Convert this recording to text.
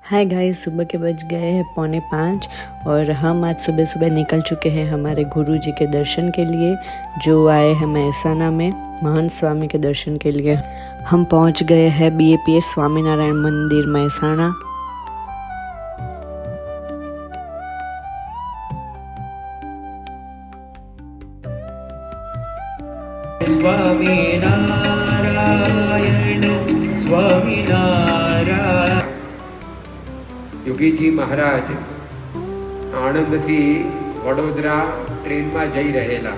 Hi guys, सुबह के बज गए हैं 4:45 और हम आज सुबह सुबह निकल चुके हैं हमारे गुरु जी के दर्शन के लिए, जो आए हैं महसाना में महंत स्वामी के दर्शन के लिए। हम पहुंच गए हैं BAPS स्वामीनारायण मंदिर महसाना। स्वामीनारायण स्वामीनारायण। योगीजी महाराज आनंद थी वडोदरा ट्रेन में जई रहेला।